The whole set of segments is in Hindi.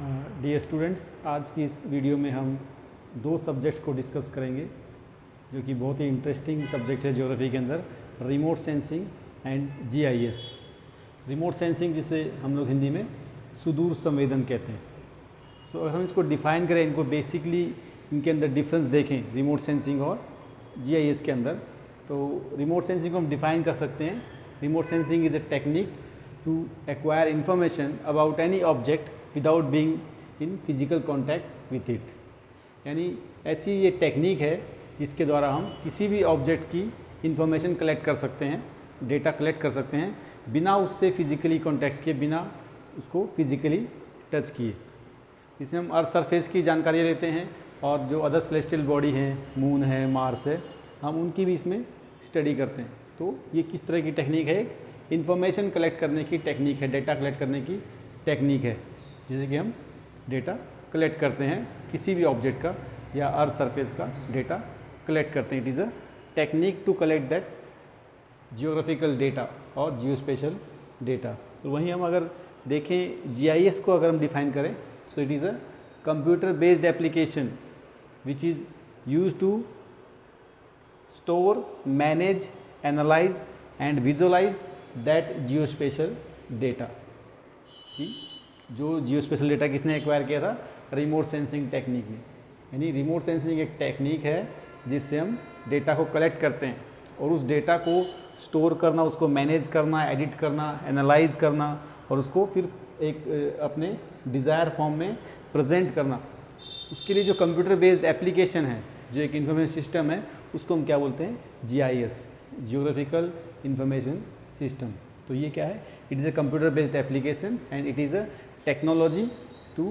डियर स्टूडेंट्स, आज की इस वीडियो में हम दो सब्जेक्ट्स को डिस्कस करेंगे जो कि बहुत ही इंटरेस्टिंग सब्जेक्ट है ज्योग्राफी के अंदर, remote sensing and GIS. Remote sensing जिसे हम लोग हिंदी में सुदूर संवेदन कहते हैं। सो अगर हम इसको डिफ़ाइन करें, इनको बेसिकली इनके अंदर डिफरेंस देखें रिमोट सेंसिंग और जीआईएस के अंदर, तो रिमोट सेंसिंग को हम डिफ़ाइन कर सकते हैं। Remote sensing is a technique to acquire information about any object without being in physical contact with it. यानी ऐसी ये टेक्निक है जिसके द्वारा हम किसी भी ऑब्जेक्ट की इंफॉर्मेशन कलेक्ट कर सकते हैं, डेटा कलेक्ट कर सकते हैं, बिना उससे फिजिकली कॉन्टैक्ट किए, बिना उसको फिजिकली टच किए। इसमें हम अर्थ सरफेस की जानकारी लेते हैं और जो अदर सेलेस्टियल बॉडी हैं, मून है, मार्स है, हम उनकी भी इसमें स्टडी करते हैं। तो ये किस तरह की टेक्निक है? एक इंफॉर्मेशन कलेक्ट करने की टेक्निक है, डेटा कलेक्ट करने की टेक्निक है, जैसे कि हम डेटा कलेक्ट करते हैं किसी भी ऑब्जेक्ट का या अर्थ सरफेस का डेटा कलेक्ट करते हैं। It is a technique to collect that geographical data और जियोस्पेशल डेटा। तो वहीं हम अगर देखें जीआईएस को अगर हम डिफाइन करें, so it is a computer based application which is use to store, manage, analyse and visualise that geospatial data. जो जियोस्पेशल डेटा किसने एक्वायर किया था? रिमोट सेंसिंग टेक्निक ने। यानी रिमोट सेंसिंग एक टेक्निक है जिससे हम डेटा को कलेक्ट करते हैं और उस डेटा को स्टोर करना, उसको मैनेज करना, एडिट करना, एनालाइज करना और उसको फिर एक अपने डिज़ायर फॉर्म में प्रेजेंट करना। उसके लिए जो कंप्यूटर बेस्ड एप्लीकेशन है, जो एक इंफॉर्मेशन सिस्टम है, उसको हम क्या बोलते हैं? GIS, geographical information system. तो ये क्या है? It is a computer based application and it is a technology to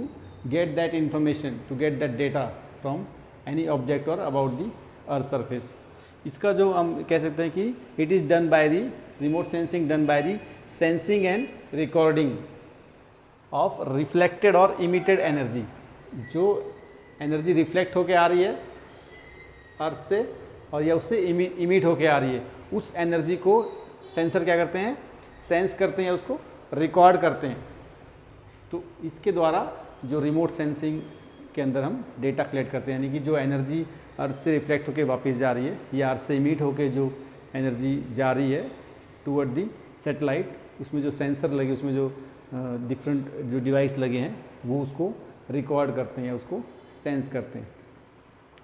get that information, to get that data from any object और अबाउट दी अर्थ सरफेस। इसका जो हम कह सकते हैं कि it is done by the remote sensing, done by the sensing and recording of reflected और इमिटेड एनर्जी। जो एनर्जी रिफ्लेक्ट होके आ रही है अर्थ से और या उससे इमिट होके आ रही है, उस एनर्जी को सेंसर क्या करते हैं? सेंस करते हैं, उसको रिकॉर्ड करते हैं। तो इसके द्वारा जो रिमोट सेंसिंग के अंदर हम डेटा कलेक्ट करते हैं, यानी कि जो एनर्जी अर्थ से रिफ्लेक्ट होकर वापस जा रही है या अर्थ से इमिट होकर जो एनर्जी जा रही है टूवर्ड दी सैटेलाइट, उसमें जो सेंसर लगे, उसमें जो डिफरेंट जो डिवाइस लगे हैं, वो उसको रिकॉर्ड करते हैं या उसको सेंस करते हैं।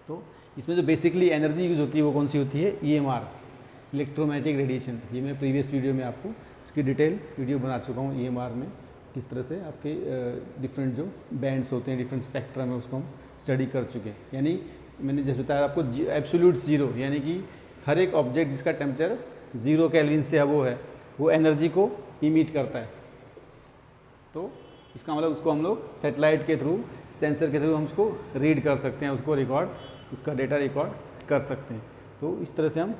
तो इसमें जो बेसिकली एनर्जी यूज़ होती है वो कौन सी होती है? EMR, electromagnetic radiation. ये मैं प्रीवियस वीडियो में आपको इसकी डिटेल वीडियो बना चुका हूँ। ईएमआर में किस तरह से आपके डिफरेंट जो बैंड्स होते हैं, डिफरेंट स्पेक्ट्रम है, उसको हम स्टडी कर चुके हैं। यानी मैंने जैसे बताया आपको एब्सोल्यूट ज़ीरो, यानी कि हर एक ऑब्जेक्ट जिसका टेम्परेचर 0 केल्विन से अब वो एनर्जी को इमिट करता है। तो इसका मतलब उसको हम लोग सैटेलाइट के थ्रू, सेंसर के थ्रू हम उसको रीड कर सकते हैं, उसको रिकॉर्ड, उसका डेटा रिकॉर्ड कर सकते हैं। तो इस तरह से हम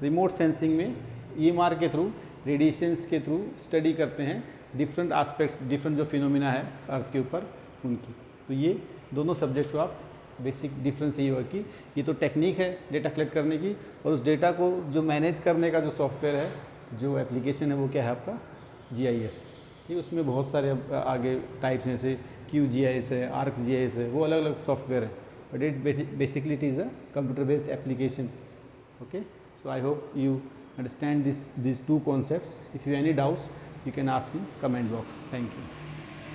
रिमोट सेंसिंग में ईएमआर के थ्रू, रेडिएशंस के थ्रू स्टडी करते हैं डिफरेंट एस्पेक्ट्स, डिफरेंट जो फिनोमिना है अर्थ के ऊपर उनकी। तो ये दोनों सब्जेक्ट्स को आप बेसिक डिफरेंस ये हुआ कि ये तो टेक्निक है डेटा कलेक्ट करने की, और उस डेटा को जो मैनेज करने का जो सॉफ्टवेयर है, जो एप्लीकेशन है, वो क्या है आपका? जीआईएस। ये उसमें बहुत सारे आगे टाइप्स हैं, जैसे QGIS है, ArcGIS है, वो अलग अलग सॉफ्टवेयर है, but it basically it is a computer based application. Okay, so I hope you understand these two concepts. If you have any doubts, you can ask in comment box. Thank you.